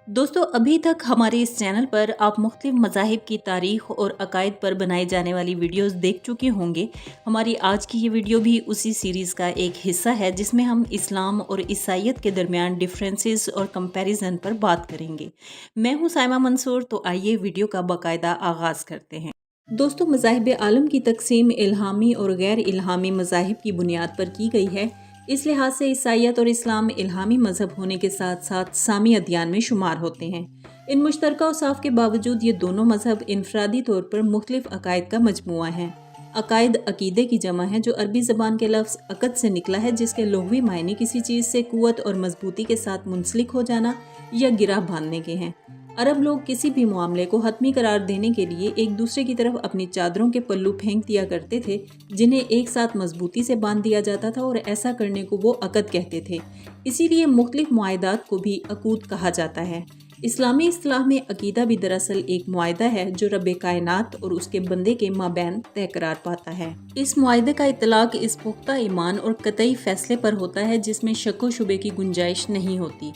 दोस्तों, अभी तक हमारे इस चैनल पर आप मुख्तलिफ मज़ाहिब की तारीख़ और अकायद पर बनाई जाने वाली वीडियोस देख चुके होंगे। हमारी आज की ये वीडियो भी उसी सीरीज़ का एक हिस्सा है जिसमें हम इस्लाम और ईसाईयत के दरमियान डिफरेंसेस और कंपैरिजन पर बात करेंगे। मैं हूँ साइमा मंसूर, तो आइए वीडियो का बाकायदा आगाज़ करते हैं। दोस्तों, मज़ाहिब आलम की तकसीम इल्हामी और गैर इल्हामी मज़ाहिब की बुनियाद पर की गई है। इस लिहाज से ईसाईयत और इस्लाम इल्हामी मजहब होने के साथ साथ सामी अदयान में शुमार होते हैं। इन मुश्तरका औसाफ के बावजूद ये दोनों मजहब इनफरादी तौर पर मुख्तलिफ अकायद का मजमुआ है। अकायद अकीदे की जमा है, जो अरबी ज़बान के लफ्ज़ अकद से निकला है, जिसके लुग़वी मायने किसी चीज़ से कुव्वत और मजबूती के साथ मुंसलिक हो जाना या गिरा बांधने के हैं। अरब लोग किसी भी मामले को हतमी करार देने के लिए एक दूसरे की तरफ अपनी चादरों के पल्लू फेंक दिया करते थे, जिन्हें एक साथ मजबूती से बांध दिया जाता था, और ऐसा करने को वो अकद कहते थे। इसीलिए मुख्तलिफ मुआहदात को भी अकूद कहा जाता है। इस्लामी इस्तिलाह में अकीदा भी दरअसल एक मुआहदा है जो रब कायनात और उसके बंदे के माबैन तय करार पाता है। इस मुआहदे का इतलाक इस पुख्ता ईमान और कतई फैसले पर होता है जिसमें शक व शुबे की गुंजाइश नहीं होती।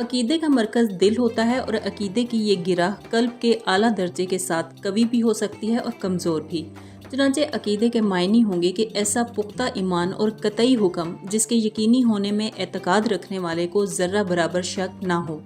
अकीदे का मरकज़ दिल होता है, और अकीदे की ये गिराह कल्ब के आला दर्जे के साथ कवी भी हो सकती है और कमज़ोर भी। चुनांचे अकीदे के मायने होंगे कि ऐसा पुख्ता ईमान और कतई हुक्म जिसके यकीनी होने में एतकाद रखने वाले को ज़र्रा बराबर शक ना हो।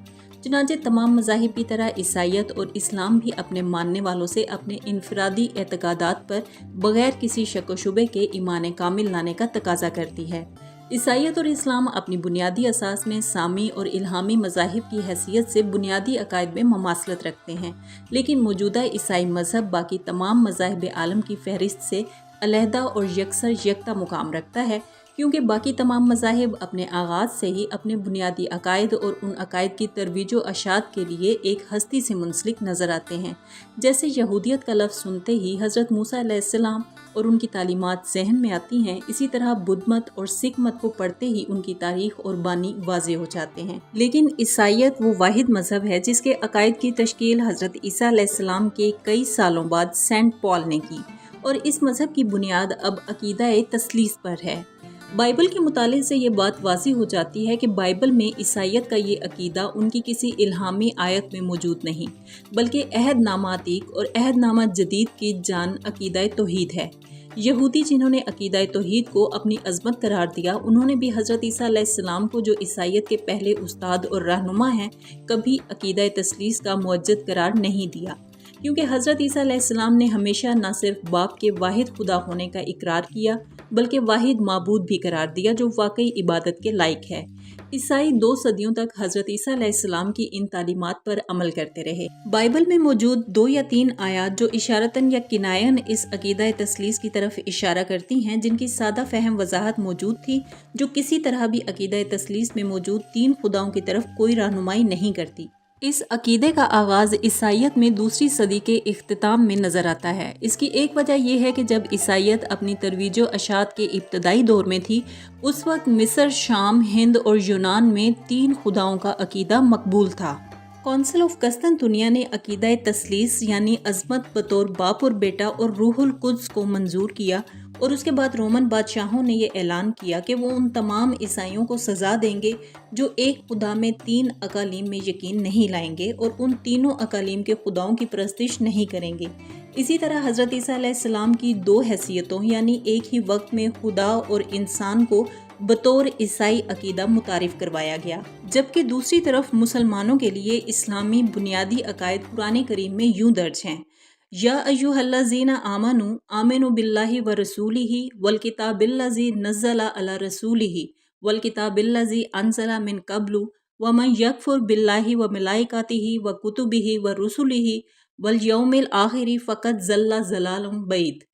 चुनांचे तमाम मज़ाहिब की तरह ईसाईयत और इस्लाम भी अपने मानने वालों से अपने इनफरादी एतकादात पर बग़ैर किसी शक व शुबे के ईमान कामिल लाने का तकाजा करती है। ईसाईयत और इस्लाम अपनी बुनियादी असास में सामी और इल्हामी मज़ाहिब की हैसियत से बुनियादी अकायद में ममासलत रखते हैं, लेकिन मौजूदा ईसाई मज़हब बाकी तमाम मज़ाहिब आलम की फहरिस्त से अलहदा और यकसर यकता मुकाम रखता है, क्योंकि बाकी तमाम मज़ाहिब अपने आगाज़ से ही अपने बुनियादी अकायद और उन अकायद की तरवीज व अशात के लिए एक हस्ती से मुंसलिक नज़र आते हैं। जैसे यहूदियत का लफ्ज़ सुनते ही हज़रत मूसा अलैहिस्सलाम और उनकी तालीमात जहन में आती हैं, इसी तरह बुद्ध मत और सिख मत को पढ़ते ही उनकी तारीख और बानी वाज़े हो जाते हैं। लेकिन ईसाईयत वो वाहिद मज़हब है जिसके अकायद की तश्कील हज़रत ईसा अलैहिस्सलाम के कई सालों बाद सेंट पॉल ने की, और इस मज़हब की बुनियाद अब अकीदा तस्लीस पर है। बाइबल के मुताले से ये बात वाज़ी हो जाती है कि बाइबल में ईसाईयत का ये अकीदा उनकी किसी इल्हामी आयत में मौजूद नहीं, बल्कि अहदनामा अतीक और अहदनामा जदीद की जान अकीदा तौहीद है। यहूदी जिन्होंने अकीदा तौहीद को अपनी अज़मत करार दिया, उन्होंने भी हज़रत ईसा अलैहिस्सलाम को, जो ईसाईयत के पहले उस्ताद और रहनुमा हैं, कभी अकीदा तस्लीस का मुअज्जद करार नहीं दिया, क्योंकि हज़रत ईसा अलैहिस्सलाम ने हमेशा न सिर्फ बाप के वाहिद खुदा होने का इकरार किया, बल्कि वाहिद माबूद भी करार दिया जो वाकई इबादत के लायक है। ईसाई 2 सदियों तक हज़रत ईसा अलैहिस्सलाम की इन तालीमात पर अमल करते रहे। बाइबल में मौजूद 2 या 3 आयात जो इशारतन या किनायन इस अकीदा तस्लीस की तरफ इशारा करती हैं, जिनकी सादा फहम वजाहत मौजूद थी, जो किसी तरह भी अकीदा तस्लीस में मौजूद 3 खुदाओं की तरफ कोई रहनुमाई नहीं करती। इस अकीदे का आगाज़ ईसाईयत में दूसरी सदी के इख्तिताम में नज़र आता है। इसकी एक वजह यह है कि जब ईसाईयत अपनी तरवीज व अशात के इब्तदाई दौर में थी, उस वक्त मिस्र, शाम, हिंद और यूनान में 3 खुदाओं का अकीदा मकबूल था। काउंसिल ऑफ कस्तंतुनिया ने अकीदा तस्लीस यानी अज़मत बतौर बाप और बेटा और रूहुल कुद्स को मंजूर किया, और उसके बाद रोमन बादशाहों ने यह ऐलान किया कि वो उन तमाम ईसाइयों को सज़ा देंगे जो एक खुदा में 3 अकालीम में यकीन नहीं लाएंगे और उन तीनों अकालीम के खुदाओं की परस्तिश नहीं करेंगे। इसी तरह हज़रत ईसा अलैहिस्सलाम की 2 हैसियतों यानी एक ही वक्त में खुदा और इंसान को बतौर ईसाई अकीदा मुतारिफ करवाया गया, जबकि दूसरी तरफ मुसलमानों के लिए इस्लामी बुनियादी अकायद कुरान करीम में यूं दर्ज हैं: या अय्युहल्लज़ीना आमनू आमिनु बिल्लाहि व रसूलिही वल किताबिल्लज़ी नज़्ज़ला अला रसूलिही वल किताबिल्लज़ी अनज़ला मिन क़ब्लु व मन यकफुर बिल्लाहि व मलाइकातिही व कुतुबिही व रुसुलिही वल यौमिल आखिरी फ़क़द ज़ल्ला ज़लालुम बईद।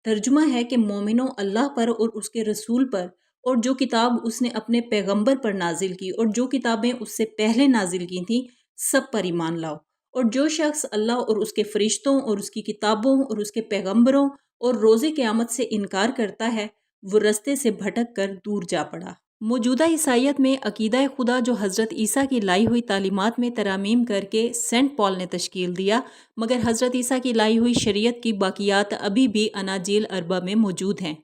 तर्जुमा है कि मोमिनो, अल्लाह पर और उसके रसूल पर, और जो किताब उसने अपने पैगंबर पर नाजिल की और जो किताबें उससे पहले नाजिल की थीं, सब पर ईमान लाओ। और जो शख्स अल्लाह और उसके फरिश्तों और उसकी किताबों और उसके पैगंबरों और रोज़े क़यामत से इनकार करता है, वो रस्ते से भटक कर दूर जा पड़ा। मौजूदा ईसाईयत में अकीदा खुदा जो हज़रत ईसा की लाई हुई तालीमात में तरामीम करके सेंट पॉल ने तश्कील दिया, मगर हज़रत ईसा की लाई हुई शरीयत की बाकियात अभी भी अनाजील अरबा में मौजूद हैं।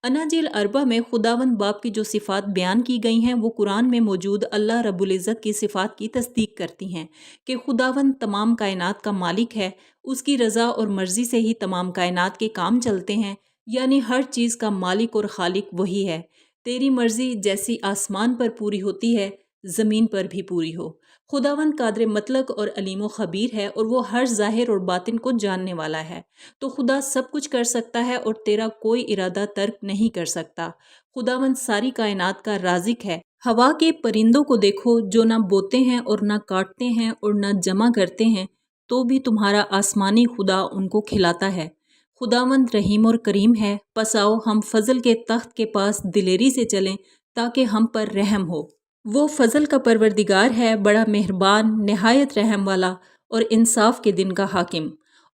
अनाजिल अरबा में खुदावंद बाप की जो सिफ़ात बयान की गई हैं वो कुरान में मौजूद अल्लाह रब्बुल इज़्ज़त की सिफ़ात की तस्दीक करती हैं कि खुदावंद तमाम कायनात का मालिक है, उसकी रज़ा और मर्ज़ी से ही तमाम कायनात के काम चलते हैं, यानी हर चीज़ का मालिक और खालिक वही है। तेरी मर्ज़ी जैसी आसमान पर पूरी होती है, ज़मीन पर भी पूरी हो। खुदावंद कादिर मतलक और अलीम व खबीर है और वो हर ज़ाहिर और बातिन को जानने वाला है। तो खुदा सब कुछ कर सकता है और तेरा कोई इरादा तर्क नहीं कर सकता। खुदावंद सारी कायनात का राज़िक है। हवा के परिंदों को देखो जो ना बोते हैं और ना काटते हैं और ना जमा करते हैं, तो भी तुम्हारा आसमानी खुदा उनको खिलाता है। खुदावंद रहीम और करीम है, पस आओ हम फजल के तख्त के पास दिलेरी से चलें ताकि हम पर रहम हो। वो फजल का परवरदिगार है, बड़ा मेहरबान, नहायत रहम वाला और इंसाफ के दिन का हाकिम।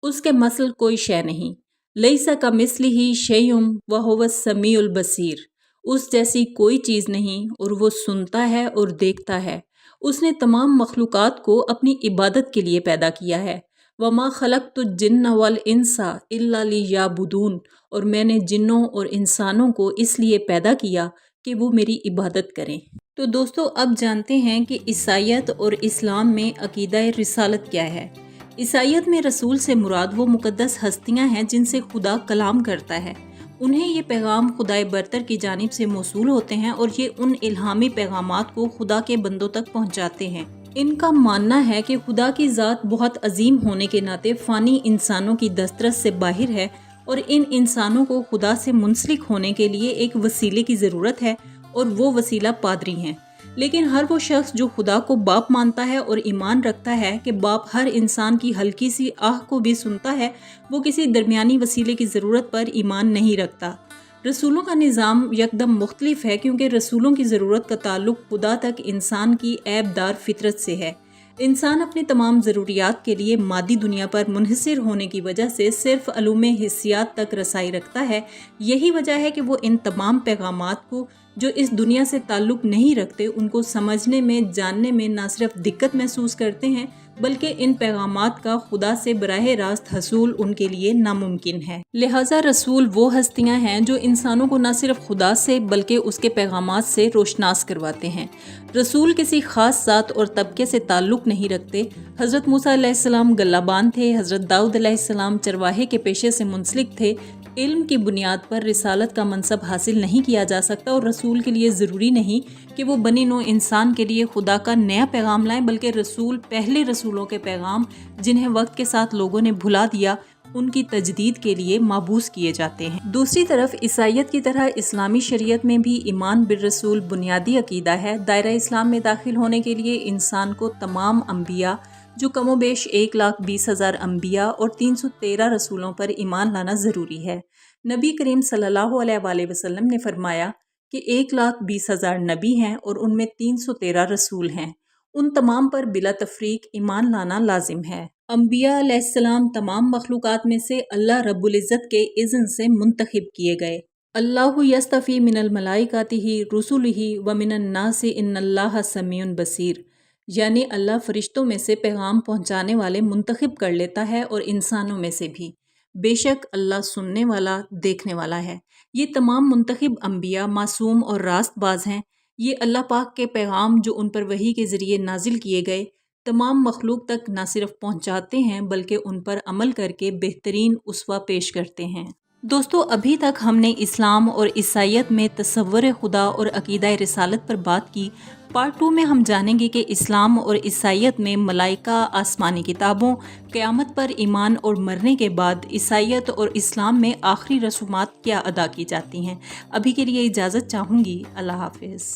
उसके मसल कोई शय नहीं। लईसा का मिस्लिही शैउम व हुवस समीउल बसीर। उस जैसी कोई चीज़ नहीं और वो सुनता है और देखता है। उसने तमाम मखलूक़ात को अपनी इबादत के लिए पैदा किया है। वमा खलक़तु जिन्न वल इंसा इल्ला लियाबुदून, और मैंने जिन्नों और इंसानों को इसलिए पैदा किया कि वो मेरी इबादत करें। तो दोस्तों, अब जानते हैं कि ईसाईयत और इस्लाम में अकीदा रिसालत क्या है। ईसाईयत में रसूल से मुराद वो मुक़द्दस हस्तियां हैं जिनसे खुदा कलाम करता है। उन्हें ये पैगाम खुदाए बरतर की जानिब से मौसूल होते हैं और ये उन इल्हामी पैगामात को खुदा के बंदों तक पहुँचाते हैं। इनका मानना है कि खुदा की ज़ात बहुत अजीम होने के नाते फ़ानी इंसानों की दस्तरस से बाहर है और इन इंसानों को खुदा से मुंसलिक होने के लिए एक वसीले की ज़रूरत है और वो वसीला पादरी हैं। लेकिन हर वो शख्स जो खुदा को बाप मानता है और ईमान रखता है कि बाप हर इंसान की हल्की सी आह को भी सुनता है, वो किसी दरमियानी वसीले की ज़रूरत पर ईमान नहीं रखता। रसूलों का निज़ाम यकदम मुख्तलिफ है क्योंकि रसूलों की ज़रूरत का ताल्लुक खुदा तक इंसान की ऐबदार फितरत से है। इंसान अपनी तमाम ज़रूरियात के लिए मादी दुनिया पर मुनहसिर होने की वजह से सिर्फ़ अलूम हिस्सियात तक रसाई रखता है। यही वजह है कि वो इन तमाम पैगामात को जो इस दुनिया से ताल्लुक़ नहीं रखते उनको समझने में, जानने में ना सिर्फ दिक्कत महसूस करते हैं बल्कि इन पैगामात का खुदा से बराह रास्त हसूल उनके लिए नामुमकिन है। लिहाजा रसूल वो हस्तियां हैं जो इंसानों को न सिर्फ खुदा से बल्कि उसके पैगामात से रोशनास करवाते हैं। रसूल किसी ख़ास ज़ात और तबके से ताल्लुक़ नहीं रखते। हज़रत मूसा अलैहिस्सलाम गल्लाबान थे, हज़रत दाऊद अलैहिस्सलाम चरवाहे के पेशे से मुंसलिक थे। इल्म की बुनियाद पर रिसालत का मनसब हासिल नहीं किया जा सकता और रसूल के लिए ज़रूरी नहीं कि वो बनी नो इंसान के लिए खुदा का नया पैगाम लाएं, बल्कि रसूल पहले रसूलों के पैगाम जिन्हें वक्त के साथ लोगों ने भुला दिया उनकी तजदीद के लिए माबूस किए जाते हैं। दूसरी तरफ ईसाईयत की तरह इस्लामी शरीयत में भी ईमान बिर रसूल बुनियादी अकीदा है। दायरा इस्लाम में दाखिल होने के लिए इंसान को तमाम अम्बिया जो कमोबेश 1,20,000 अम्बिया और 313 रसूलों पर ईमान लाना ज़रूरी है। नबी करीम सल्लल्लाहु अलैहि वसल्लम ने फरमाया कि 1,20,000 नबी हैं और उनमें 313 रसूल हैं। उन तमाम पर बिला तफरीक ईमान लाना लाजिम है। अम्बिया अलैहिस्सलाम तमाम मखलूक़ात में से अल्लाह रब्बुल इज़्ज़त के इज़्न से मुंतखब किए गए। अल्लाहु यस्तफ़ी मिनल मलाइकातिही रुसुलिही व मिनन नासी इन्नल्लाह समीउन बसीर, यानी अल्लाह फरिश्तों में से पैगाम पहुँचाने वाले मुंतखब कर लेता है और इंसानों में से भी। बेशक अल्लाह सुनने वाला, देखने वाला है। ये तमाम मुंतखब अम्बिया मासूम और रास्तबाज हैं। ये अल्लाह पाक के पैगाम जो उन पर वही के ज़रिए नाजिल किए गए तमाम मखलूक तक न सिर्फ पहुँचाते हैं बल्कि उन पर अमल करके बेहतरीन उसवा पेश करते हैं। दोस्तों, अभी तक हमने इस्लाम और ईसाईयत में तसव्वुर खुदा और अकीदा रिसालत पर बात की। पार्ट 2 में हम जानेंगे कि इस्लाम और ईसाईयत में मलाइका, आसमानी किताबों, क़यामत पर ईमान और मरने के बाद ईसाईयत और इस्लाम में आखिरी रसूमात क्या अदा की जाती हैं। अभी के लिए इजाज़त चाहूँगी। अल्लाह हाफ़िज़।